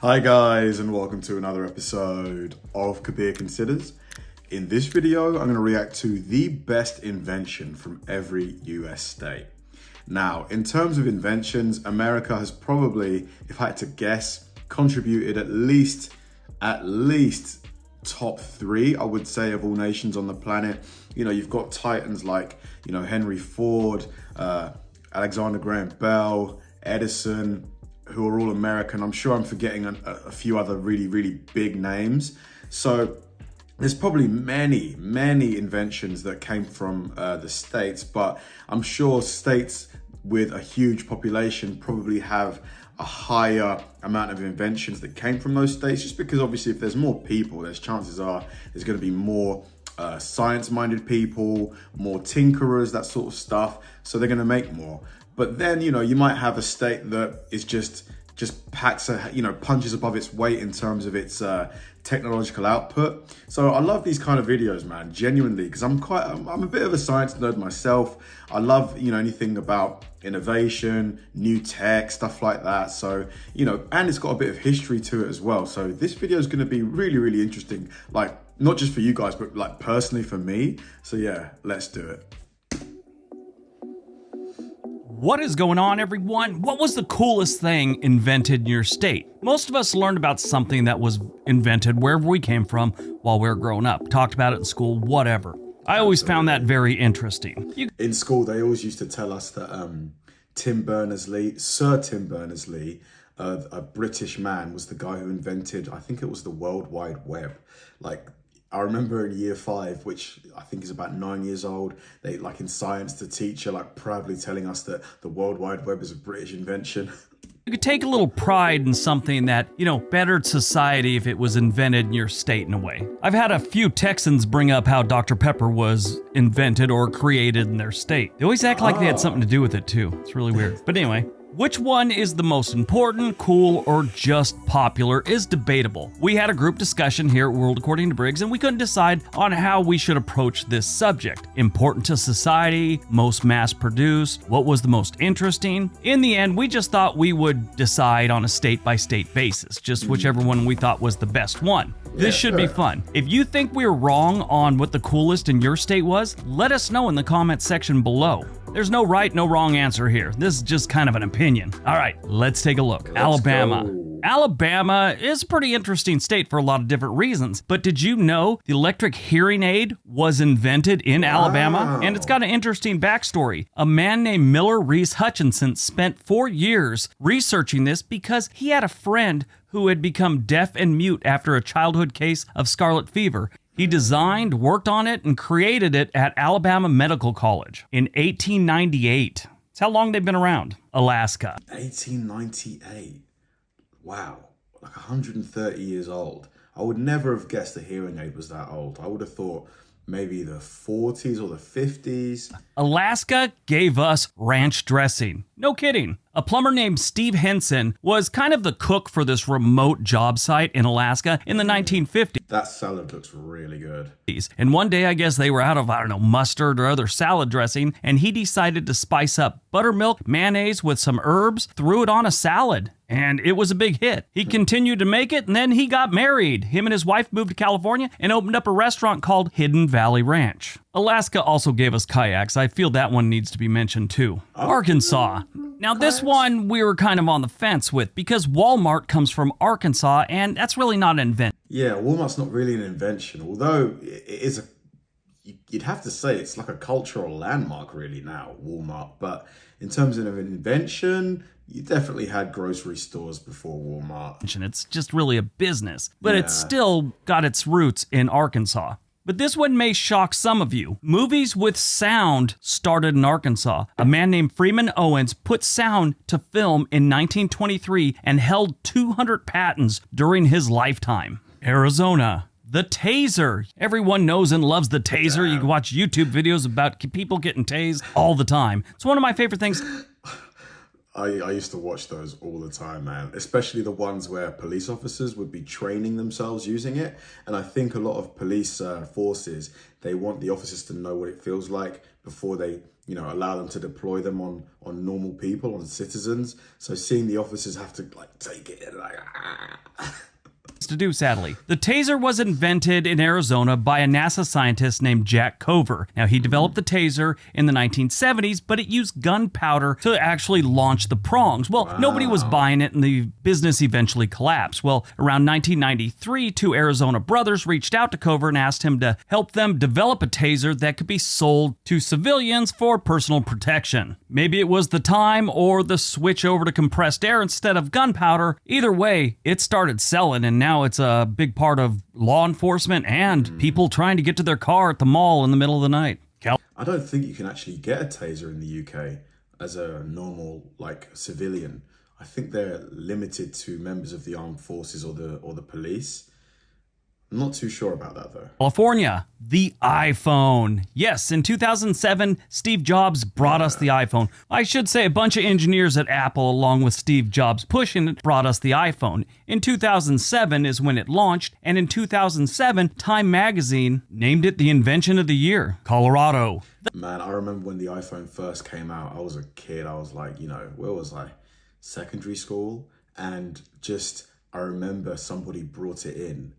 Hi guys, and welcome to another episode of Kabir Considers. In this video, I'm going to react to the best invention from every US state. Now, in terms of inventions, America has probably, if I had to guess, contributed at least top three, I would say, of all nations on the planet. You know, you've got titans like, Henry Ford, Alexander Graham Bell, Edison, who are all American. I'm sure I'm forgetting a few other really big names. So there's probably many inventions that came from the States, but I'm sure states with a huge population probably have a higher amount of inventions that came from those states, just because obviously if there's more people, there's chances are there's going to be more science-minded people, more tinkerers, that sort of stuff. So they're going to make more. But then, you might have a state that is just packs, punches above its weight in terms of its technological output. So I love these kind of videos, man, genuinely, because I'm a bit of a science nerd myself. I love, anything about innovation, new tech, stuff like that. So, and it's got a bit of history to it as well. So this video is going to be really interesting, like not just for you guys, but like personally for me. So yeah, let's do it. What is going on, everyone? What was the coolest thing invented in your state? Most of us learned about something that was invented wherever we came from while we were growing up. Talked about it in school, whatever. I always found that very interesting. In school, they always used to tell us that Sir Tim Berners-Lee, a British man, was the guy who invented, I think it was the World Wide Web. Like, I remember in year 5, which I think is about 9 years old, they, like in science, the teacher proudly telling us that the World Wide Web is a British invention. You could take a little pride in something that, bettered society if it was invented in your state in a way. I've had a few Texans bring up how Dr. Pepper was invented or created in their state. They always act like they had something to do with it too. It's really weird. But anyway, which one is the most important, cool, or just popular is debatable. We had a group discussion here at World According to Briggs, and we couldn't decide on how we should approach this subject. Important to society, most mass-produced, what was the most interesting? In the end, we just thought we would decide on a state-by-state basis, just whichever one we thought was the best one. This should be fun. If you think we're wrong on what the coolest in your state was, let us know in the comments section below. There's no right, no wrong answer here. This is just kind of an opinion. All right, let's take a look. Alabama. Alabama is a pretty interesting state for a lot of different reasons, but did you know the electric hearing aid was invented in Alabama? And it's got an interesting backstory. A man named Miller Reese Hutchinson spent 4 years researching this because he had a friend who had become deaf and mute after a childhood case of scarlet fever. He designed, worked on it, and created it at Alabama Medical College in 1898. That's how long they've been around. Alaska. 1898. Wow, like 130 years old. I would never have guessed the hearing aid was that old. I would have thought maybe the 40s or the 50s. Alaska gave us ranch dressing. No kidding. A plumber named Steve Henson was kind of the cook for this remote job site in Alaska in the 1950s. That salad looks really good. And one day, I guess they were out of, mustard or other salad dressing, and he decided to spice up buttermilk, mayonnaise with some herbs, threw it on a salad, and it was a big hit. He continued to make it, and then he got married. Him and his wife moved to California and opened up a restaurant called Hidden Valley Ranch. Alaska also gave us kayaks. I feel that one needs to be mentioned too. Arkansas. Now this one we were kind of on the fence with because Walmart comes from Arkansas, and that's really not an invention. Yeah, Walmart's not really an invention, although it is you'd have to say it's like a cultural landmark really now, Walmart. But in terms of an invention, you definitely had grocery stores before Walmart. It's just really a business, but it's still got its roots in Arkansas. But this one may shock some of you. Movies with sound started in Arkansas. A man named Freeman Owens put sound to film in 1923 and held 200 patents during his lifetime. Arizona. The taser. Everyone knows and loves the taser. You can watch YouTube videos about people getting tased all the time. It's one of my favorite things. I used to watch those all the time, man, especially the ones where police officers would be training themselves using it. And I think a lot of police forces, they want the officers to know what it feels like before they, allow them to deploy them on normal people, on citizens. So seeing the officers have to take it and to do, sadly. The taser was invented in Arizona by a NASA scientist named Jack Cover. Now, he developed the taser in the 1970s, but it used gunpowder to actually launch the prongs. Well, nobody was buying it, and the business eventually collapsed. Well, around 1993, two Arizona brothers reached out to Cover and asked him to help them develop a taser that could be sold to civilians for personal protection. Maybe it was the time or the switch over to compressed air instead of gunpowder. Either way, it started selling, and now it's a big part of law enforcement and people trying to get to their car at the mall in the middle of the night. I don't think you can actually get a taser in the UK as a normal, civilian. I think they're limited to members of the armed forces or the police. I'm not too sure about that, though. California, the iPhone. Yes, in 2007, Steve Jobs brought us the iPhone. I should say a bunch of engineers at Apple, along with Steve Jobs pushing it, brought us the iPhone. In 2007 is when it launched, and in 2007, Time Magazine named it the invention of the year. Colorado. Man, I remember when the iPhone first came out, I was a kid. I was like, where was I? Secondary school. And I remember somebody brought it in,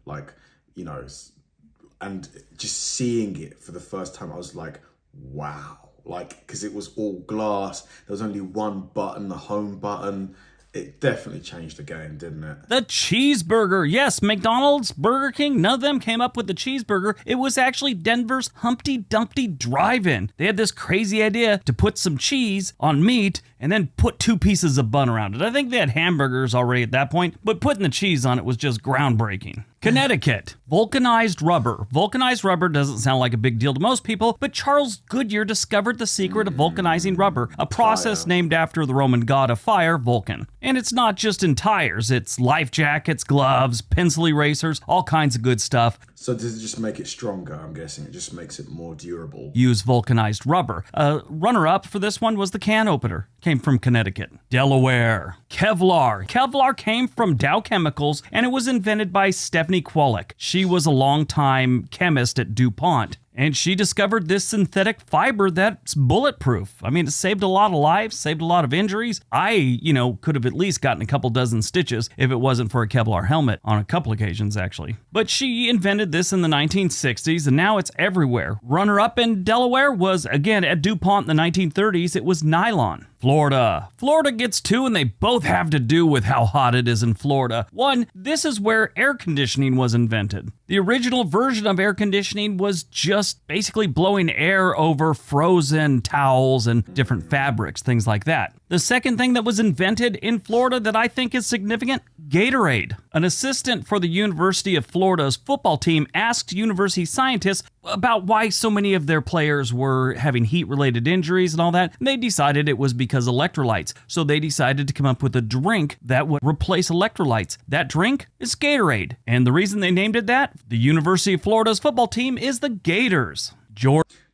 and just seeing it for the first time, I was like, wow. Because it was all glass. There was only one button, the home button. It definitely changed the game, didn't it? The cheeseburger. Yes, McDonald's, Burger King, none of them came up with the cheeseburger. It was actually Denver's Humpty Dumpty Drive-In. They had this crazy idea to put some cheese on meat and then put 2 pieces of bun around it. I think they had hamburgers already at that point, but putting the cheese on it was just groundbreaking. Connecticut, vulcanized rubber. Vulcanized rubber doesn't sound like a big deal to most people, but Charles Goodyear discovered the secret of vulcanizing rubber, a process named after the Roman god of fire, Vulcan. And it's not just in tires, it's life jackets, gloves, pencil erasers, all kinds of good stuff. So does it just make it stronger? I'm guessing it just makes it more durable. Use vulcanized rubber. Runner-up for this one was the can opener. Came from Connecticut. Delaware. Kevlar. Kevlar came from Dow Chemicals, and it was invented by Stephanie Kwolek. She was a longtime chemist at DuPont, and she discovered this synthetic fiber that's bulletproof. I mean, it saved a lot of lives, saved a lot of injuries. I, could have at least gotten a couple dozen stitches if it wasn't for a Kevlar helmet, on a couple occasions, actually. But she invented this in the 1960s, and now it's everywhere. Runner-up in Delaware was, again, at DuPont in the 1930s. It was nylon. Florida. Florida gets 2, and they both have to do with how hot it is in Florida. One, this is where air conditioning was invented. The original version of air conditioning was just basically blowing air over frozen towels and different fabrics, things like that. The second thing that was invented in Florida that I think is significant, Gatorade. An assistant for the University of Florida's football team asked university scientists about why so many of their players were having heat-related injuries and all that. And they decided it was because electrolytes. So they decided to come up with a drink that would replace electrolytes. That drink is Gatorade. And the reason they named it that, the University of Florida's football team is the Gators.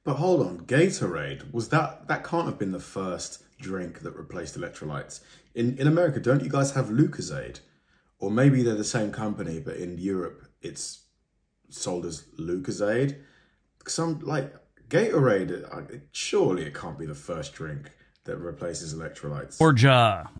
But hold on, Gatorade, was that can't have been the first drink that replaced electrolytes. In America, don't you guys have Lucozade? Or maybe they're the same company, but in Europe, it's sold as Lucozade. Some Gatorade, surely it can't be the first drink that replaces electrolytes.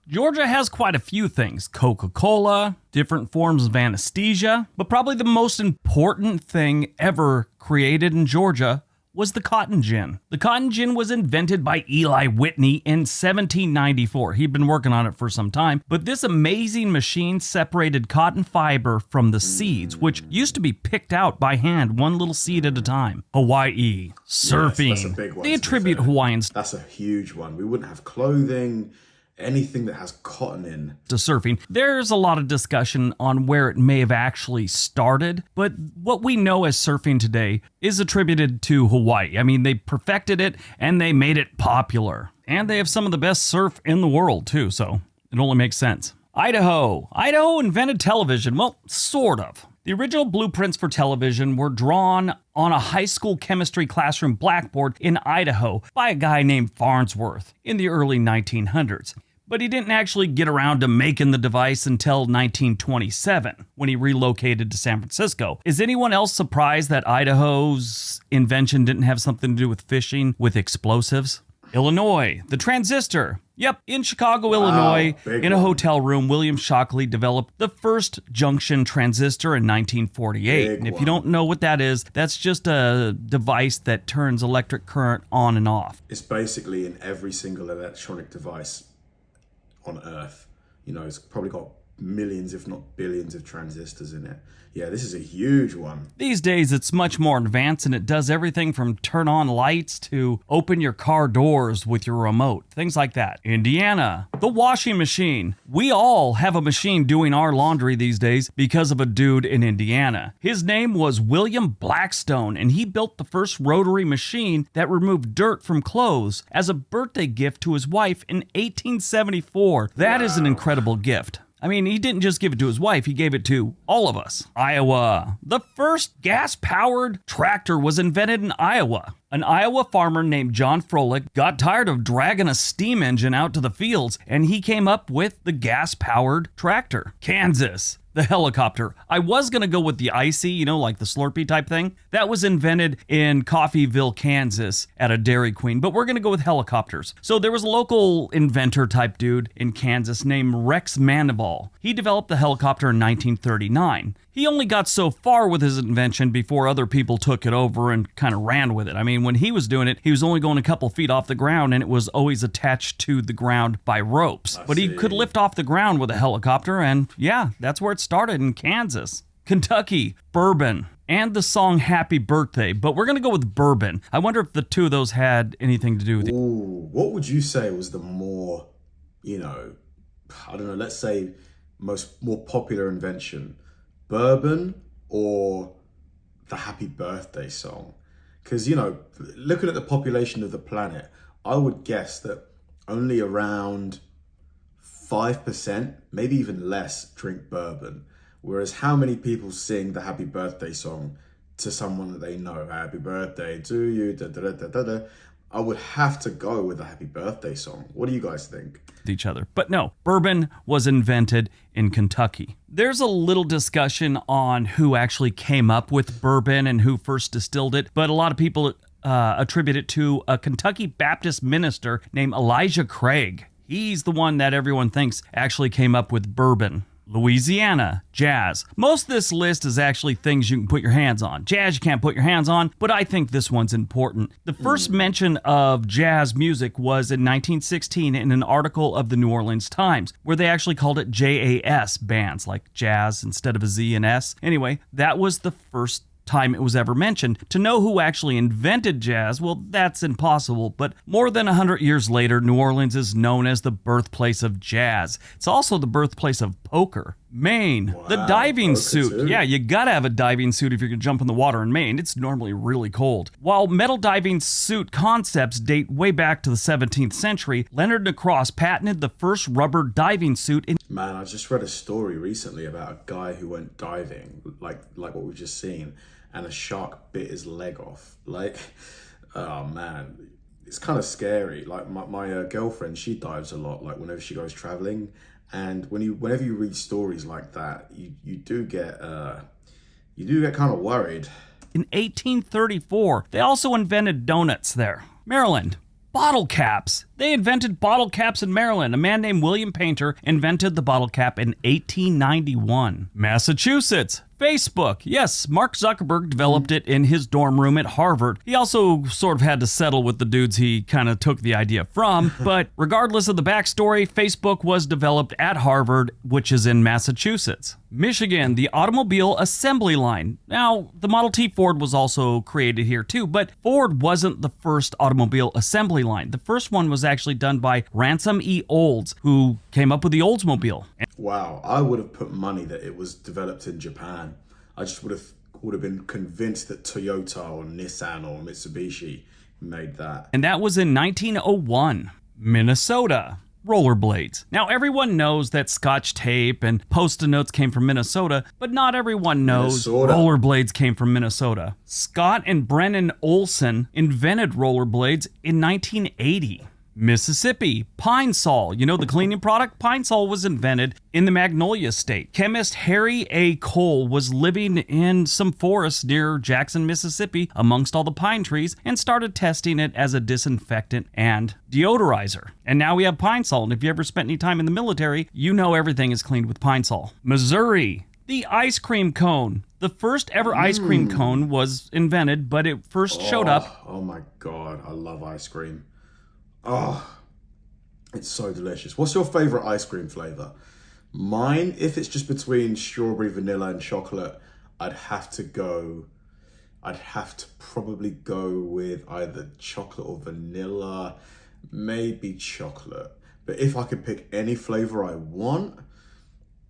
Georgia has quite a few things. Coca-Cola, different forms of anesthesia, but probably the most important thing ever created in Georgia was the cotton gin. The cotton gin was invented by Eli Whitney in 1794. He'd been working on it for some time, but this amazing machine separated cotton fiber from the seeds, which used to be picked out by hand, one little seed at a time. Hawaii, surfing. Yes, that's a big one. They attribute Hawaiians. That's a huge one. We wouldn't have clothing, anything that has cotton in. To surfing. There's a lot of discussion on where it may have actually started, but what we know as surfing today is attributed to Hawaii. I mean, they perfected it and they made it popular. And they have some of the best surf in the world too, so it only makes sense. Idaho. Idaho invented television. Well, sort of. The original blueprints for television were drawn on a high school chemistry classroom blackboard in Idaho by a guy named Farnsworth in the early 1900s. But he didn't actually get around to making the device until 1927, when he relocated to San Francisco. Is anyone else surprised that Idaho's invention didn't have something to do with fishing with explosives? Illinois, the transistor. Yep, in Chicago, Illinois, in a hotel room, William Shockley developed the first junction transistor in 1948. And if you don't know what that is, that's just a device that turns electric current on and off. It's basically in every single electronic device on Earth. You know, it's probably got millions, if not billions, of transistors in it. Yeah, this is a huge one. These days, it's much more advanced, and it does everything from turn on lights to open your car doors with your remote. Things like that. Indiana, the washing machine. We all have a machine doing our laundry these days because of a dude in Indiana. His name was William Blackstone, and he built the first rotary machine that removed dirt from clothes as a birthday gift to his wife in 1874. That is an incredible gift. I mean, he didn't just give it to his wife, he gave it to all of us. Iowa. The first gas-powered tractor was invented in Iowa. An Iowa farmer named John Froelich got tired of dragging a steam engine out to the fields, and he came up with the gas-powered tractor. Kansas. The helicopter. I was going to go with the icy, you know, like the Slurpee type thing. That was invented in Coffeyville, Kansas at a Dairy Queen, but we're going to go with helicopters. So there was a local inventor type dude in Kansas named Rex Manival. He developed the helicopter in 1939. He only got so far with his invention before other people took it over and kind of ran with it. I mean, when he was doing it, he was only going a couple feet off the ground, and it was always attached to the ground by ropes. But he could lift off the ground with a helicopter, and yeah, that's where it started in Kansas. Kentucky, bourbon, and the song Happy Birthday, but we're going to go with bourbon. I wonder if the two of those had anything to do with it. Ooh, what would you say was the more, you know, I don't know, let's say more popular invention? Bourbon or the Happy Birthday song? Because, you know, looking at the population of the planet, I would guess that only around 5%, maybe even less, drink bourbon. Whereas how many people sing the Happy Birthday song to someone that they know? Happy birthday to you, da da da da da. I would have to go with the Happy Birthday song. What do you guys think? Each other. But no, bourbon was invented in Kentucky. There's a little discussion on who actually came up with bourbon and who first distilled it, but a lot of people attribute it to a Kentucky Baptist minister named Elijah Craig. He's the one that everyone thinks actually came up with bourbon. Louisiana, jazz. Most of this list is actually things you can put your hands on. Jazz you can't put your hands on, but I think this one's important. The first mention of jazz music was in 1916 in an article of the New Orleans Times, where they actually called it JAS bands, like jazz instead of a Z and S. Anyway, that was the first time it was ever mentioned. To know who actually invented jazz, well, that's impossible, but more than 100 years later, New Orleans is known as the birthplace of jazz. It's also the birthplace of poker. Maine, the diving suit. Too. Yeah, you gotta have a diving suit if you're gonna jump in the water in Maine. It's normally really cold. While metal diving suit concepts date way back to the 17th century, Leonard Lacrosse patented the first rubber diving suit in... Man, I just read a story recently about a guy who went diving, like what we've just seen, and a shark bit his leg off. Like, oh man, it's kind of scary. Like my girlfriend, she dives a lot, like whenever she goes traveling. And whenever you read stories like that, you do get kind of worried. In 1834, they also invented donuts there. Maryland. Bottle caps. They invented bottle caps in Maryland. A man named William Painter invented the bottle cap in 1891. Massachusetts. Facebook. Yes, Mark Zuckerberg developed it in his dorm room at Harvard. He also sort of had to settle with the dudes he kind of took the idea from, but regardless of the backstory, Facebook was developed at Harvard, which is in Massachusetts. Michigan, the automobile assembly line. Now, the Model T Ford was also created here too, but Ford wasn't the first automobile assembly line. The first one was actually done by Ransom E. Olds, who came up with the Oldsmobile. Wow, I would have put money that it was developed in Japan. I just would have been convinced that Toyota or Nissan or Mitsubishi made that. And that was in 1901. Minnesota. Rollerblades. Now, everyone knows that Scotch tape and Post-it notes came from Minnesota, but not everyone knows rollerblades came from Minnesota. Scott and Brennan Olson invented rollerblades in 1980. Mississippi, Pine Sol. You know the cleaning product? Pine Sol was invented in the Magnolia State. Chemist Harry A. Cole was living in some forests near Jackson, Mississippi, amongst all the pine trees, and started testing it as a disinfectant and deodorizer. And now we have Pine Sol, and if you ever spent any time in the military, you know everything is cleaned with Pine Sol. Missouri, the ice cream cone. The first ever ice cream cone was invented, but it first showed up. Oh my God, I love ice cream. Oh, it's so delicious. What's your favorite ice cream flavor? Mine, if it's just between strawberry, vanilla, and chocolate, I'd have to probably go with either chocolate or vanilla, maybe chocolate. But if I could pick any flavor I want,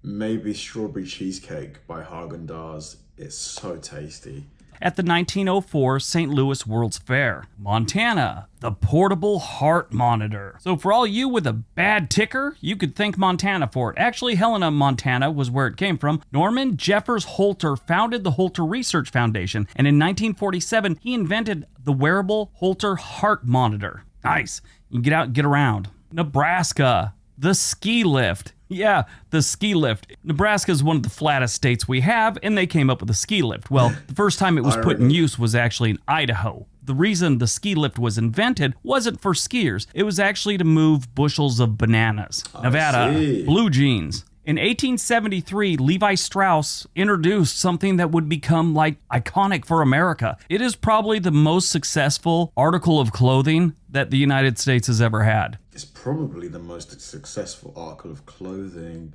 maybe strawberry cheesecake by Haagen-Dazs. It's so tasty. At the 1904 St. Louis World's Fair. Montana, the portable heart monitor. So for all you with a bad ticker, you could thank Montana for it. Actually, Helena, Montana was where it came from. Norman Jeffers Holter founded the Holter Research Foundation, and in 1947, he invented the wearable Holter heart monitor. Nice. You can get out and get around. Nebraska, the ski lift. Yeah, the ski lift. Nebraska is one of the flattest states we have, and they came up with a ski lift. Well, the first time it was put in use was actually in Idaho. The reason the ski lift was invented wasn't for skiers. It was actually to move bushels of bananas. Nevada, blue jeans. In 1873, Levi Strauss introduced something that would become like iconic for America. It is probably the most successful article of clothing that the United States has ever had. It's probably the most successful article of clothing.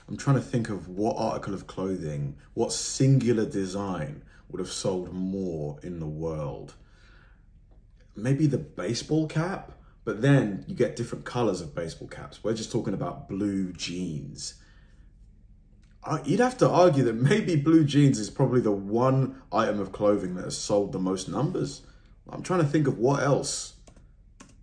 I'm trying to think of what article of clothing, what singular design would have sold more in the world. Maybe the baseball cap, but then you get different colors of baseball caps. We're just talking about blue jeans. You'd have to argue that maybe blue jeans is probably the one item of clothing that has sold the most numbers. I'm trying to think of what else.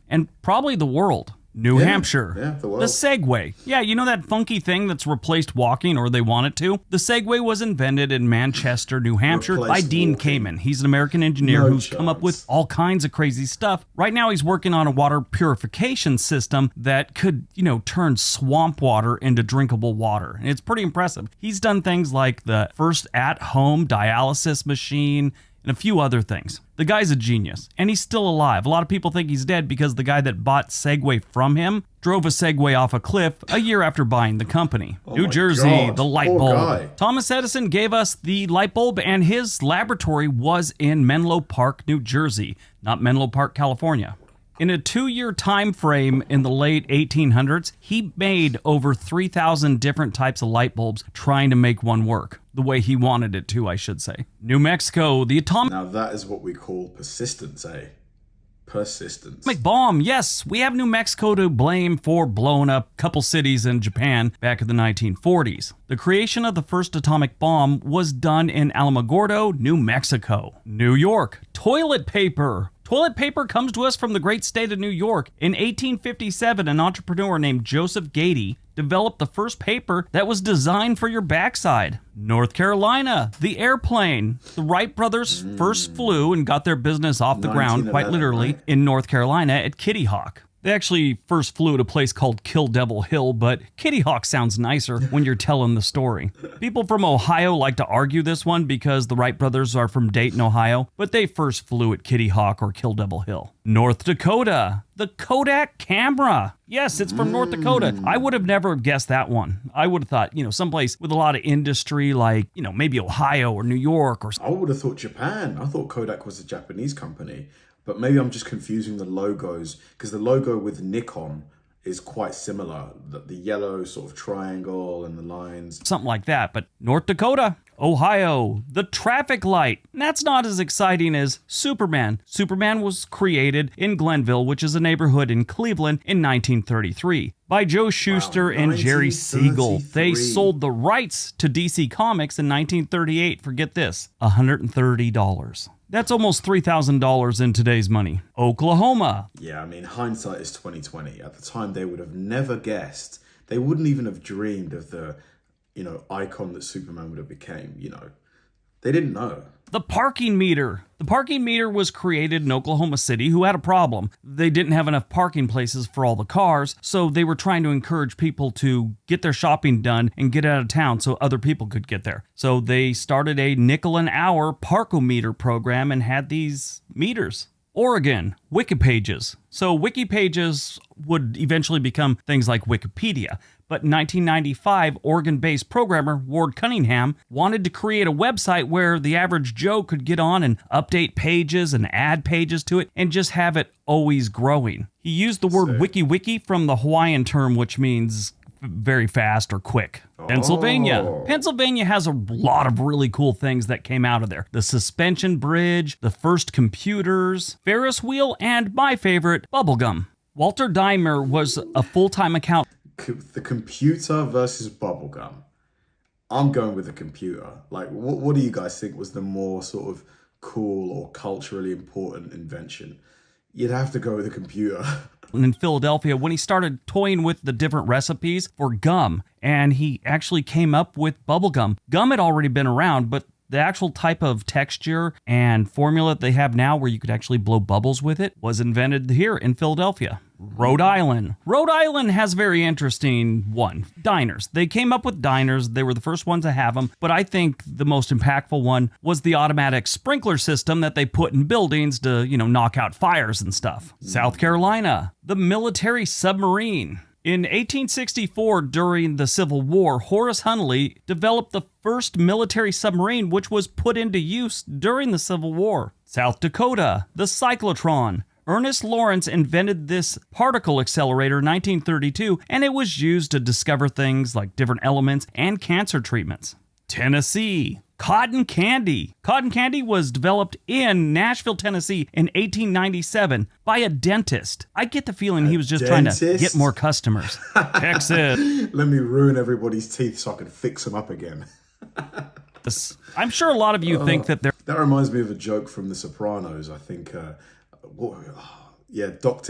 And probably the world. New Hampshire. Yeah, the world. The Segway. Yeah, you know that funky thing that's replaced walking, or they want it to? The Segway was invented in Manchester, New Hampshire by Dean Kamen. He's an American engineer who's come up with all kinds of crazy stuff. Right now he's working on a water purification system that could, turn swamp water into drinkable water. And it's pretty impressive. He's done things like the first at-home dialysis machine, and a few other things. The guy's a genius, and he's still alive. A lot of people think he's dead because the guy that bought Segway from him drove a Segway off a cliff a year after buying the company. New Jersey, the light bulb. Thomas Edison gave us the light bulb, and his laboratory was in Menlo Park, New Jersey, not Menlo Park, California. In a 2-year time frame in the late 1800s, he made over 3,000 different types of light bulbs trying to make one work. The way he wanted it to, I should say. New Mexico, the atomic... Now that is what we call persistence, eh? Persistence. Atomic bomb, yes. We have New Mexico to blame for blowing up a couple cities in Japan back in the 1940s. The creation of the first atomic bomb was done in Alamogordo, New Mexico. New York, toilet paper. Toilet paper comes to us from the great state of New York. In 1857, an entrepreneur named Joseph Gady developed the first paper that was designed for your backside. North Carolina, the airplane. The Wright brothers first flew and got their business off the ground, quite literally, in North Carolina at Kitty Hawk. They actually first flew at a place called Kill Devil Hill, but Kitty Hawk sounds nicer when you're telling the story. People from Ohio like to argue this one because the Wright brothers are from Dayton, Ohio, but they first flew at Kitty Hawk or Kill Devil Hill. North Dakota, the Kodak camera. Yes, it's from North Dakota. I would have never guessed that one. I would have thought, someplace with a lot of industry like, maybe Ohio or New York or... I would have thought Japan. I thought Kodak was a Japanese company. But maybe I'm just confusing the logos, because the logo with Nikon is quite similar. The yellow sort of triangle and the lines. Something like that. But North Dakota, Ohio, the traffic light. That's not as exciting as Superman. Superman was created in Glenville, which is a neighborhood in Cleveland, in 1933. By Joe Shuster and Jerry Siegel. They sold the rights to DC Comics in 1938 for, get this, $130. That's almost $3,000 in today's money. Oklahoma. Yeah, I mean, hindsight is 20/20. At the time, they would have never guessed. They wouldn't even have dreamed of the, icon that Superman would have became, They didn't know. The parking meter. The parking meter was created in Oklahoma City, who had a problem. They didn't have enough parking places for all the cars, so they were trying to encourage people to get their shopping done and get out of town so other people could get there. So they started a nickel an hour parkometer program and had these meters. Oregon, Wikipages. So Wikipages would eventually become things like Wikipedia. But in 1995, Oregon-based programmer Ward Cunningham wanted to create a website where the average Joe could get on and update pages and add pages to it and just have it always growing. He used the word wiki from the Hawaiian term, which means very fast or quick. Pennsylvania. Pennsylvania has a lot of really cool things that came out of there. The suspension bridge, the first computers, Ferris wheel, and my favorite, bubblegum. Walter Dimer was a full-time accountant. The computer versus bubblegum. I'm going with the computer. Like, what do you guys think was the more sort of cool or culturally important invention? You'd have to go with the computer. In Philadelphia, when he started toying with the different recipes for gum, and he actually came up with bubblegum. Gum had already been around, but the actual type of texture and formula they have now where you could actually blow bubbles with it was invented here in Philadelphia. Rhode Island. Rhode Island has a very interesting one. Diners. They came up with diners. They were the first ones to have them, but I think the most impactful one was the automatic sprinkler system that they put in buildings to, knock out fires and stuff. South Carolina. The military submarine. In 1864, during the Civil War, Horace Hunley developed the first military submarine which was put into use during the Civil War. South Dakota, the cyclotron. Ernest Lawrence invented this particle accelerator in 1932, and it was used to discover things like different elements and cancer treatments. Tennessee. Cotton candy. Cotton candy was developed in Nashville, Tennessee in 1897 by a dentist. I get the feeling he was just trying to get more customers. Texas. Let me ruin everybody's teeth so I can fix them up again. I'm sure a lot of you think that they're... That reminds me of a joke from The Sopranos. I think, Dr.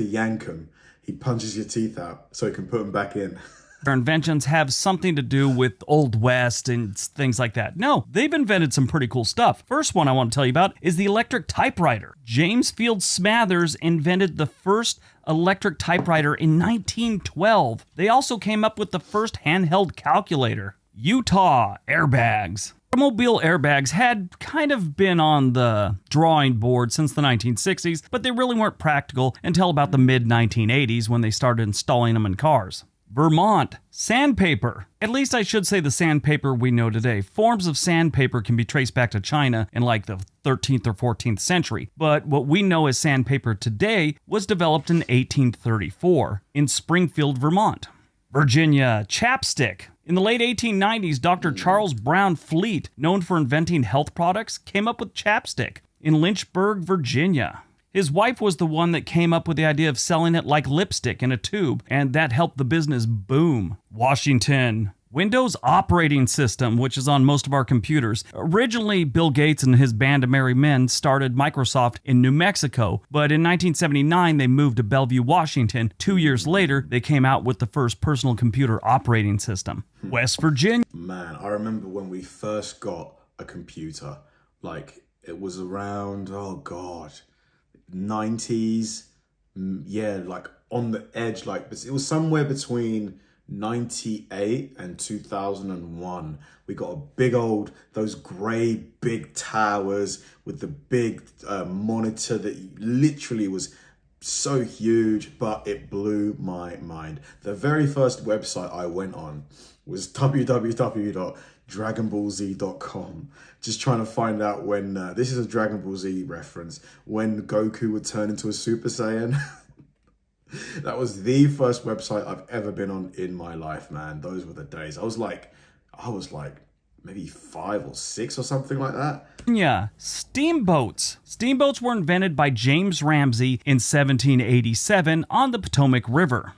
Yankum. He punches your teeth out so he can put them back in. Their inventions have something to do with Old West and things like that. No, they've invented some pretty cool stuff. First one I want to tell you about is the electric typewriter. James Field Smathers invented the first electric typewriter in 1912. They also came up with the first handheld calculator. Utah, airbags. Automobile airbags had kind of been on the drawing board since the 1960s, but they really weren't practical until about the mid-1980s when they started installing them in cars. Vermont, sandpaper. At least I should say the sandpaper we know today. Forms of sandpaper can be traced back to China in like the 13th or 14th century, but what we know as sandpaper today was developed in 1834 in Springfield, Vermont. Virginia, chapstick. In the late 1890s, Dr. Charles Brown Fleet, known for inventing health products, came up with chapstick in Lynchburg, Virginia. His wife was the one that came up with the idea of selling it like lipstick in a tube, and that helped the business boom. Washington. Windows operating system, which is on most of our computers. Originally, Bill Gates and his band of merry men started Microsoft in New Mexico, but in 1979 they moved to Bellevue, Washington. 2 years later, they came out with the first personal computer operating system. West Virginia. Man, I remember when we first got a computer, like it was around, 90s, like on the edge, like it was somewhere between 98 and 2001. We got a big old, those grey big towers with the big monitor that literally was so huge, but it blew my mind. The very first website I went on was www.dragonballz.com. Just trying to find out when, this is a Dragon Ball Z reference, when Goku would turn into a Super Saiyan. That was the first website I've ever been on in my life, man. Those were the days. I was like maybe 5 or 6 or something like that. Yeah, steamboats. Steamboats were invented by James Ramsey in 1787 on the Potomac River.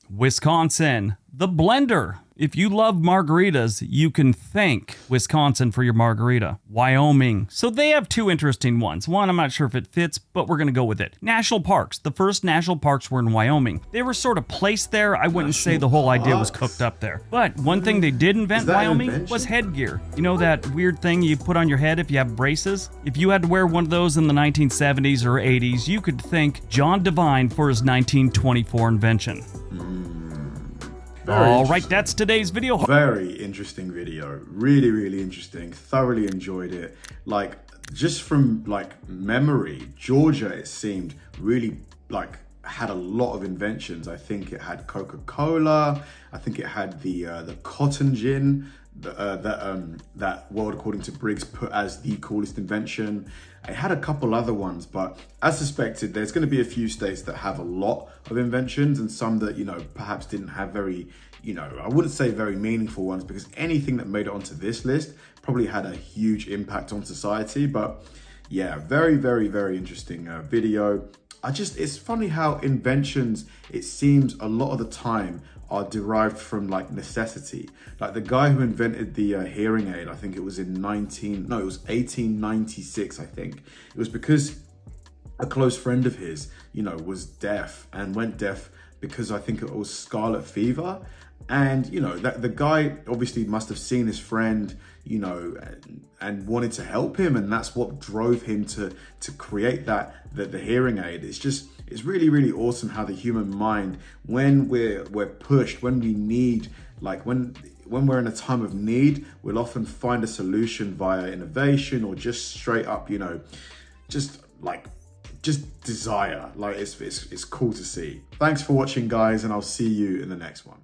Wisconsin, the blender. If you love margaritas, you can thank Wisconsin for your margarita. Wyoming. So they have two interesting ones. One, I'm not sure if it fits, but we're going to go with it. National parks. The first national parks were in Wyoming. They were sort of placed there. I wouldn't say the whole idea was cooked up there. But one thing they did invent in Wyoming was headgear. You know that weird thing you put on your head if you have braces? If you had to wear one of those in the 1970s or 80s, you could thank John Devine for his 1924 invention. All right, that's today's video. Very interesting video. Really, really interesting. Thoroughly enjoyed it. Like, just from like memory, Georgia, it seemed really like had a lot of inventions. I think it had Coca-Cola. I think it had the cotton gin that World According to Briggs put as the coolest invention. It had a couple other ones, but as suspected, there's going to be a few states that have a lot of inventions and some that, you know, perhaps didn't have very, you know, I wouldn't say very meaningful ones, because anything that made it onto this list probably had a huge impact on society. But yeah, very, very, very interesting video. It's funny how inventions, it seems a lot of the time, are derived from like necessity. Like the guy who invented the hearing aid, I think it was it was 1896, I think. It was because a close friend of his, you know, was deaf and went deaf because I think it was scarlet fever. And, you know, that the guy obviously must have seen his friend, you know, and wanted to help him. And that's what drove him to create the hearing aid. It's really, really awesome how the human mind, when we're pushed, when we need, like when we're in a time of need, we'll often find a solution via innovation or just straight up, you know, just desire. Like it's cool to see. Thanks for watching, guys, and I'll see you in the next one.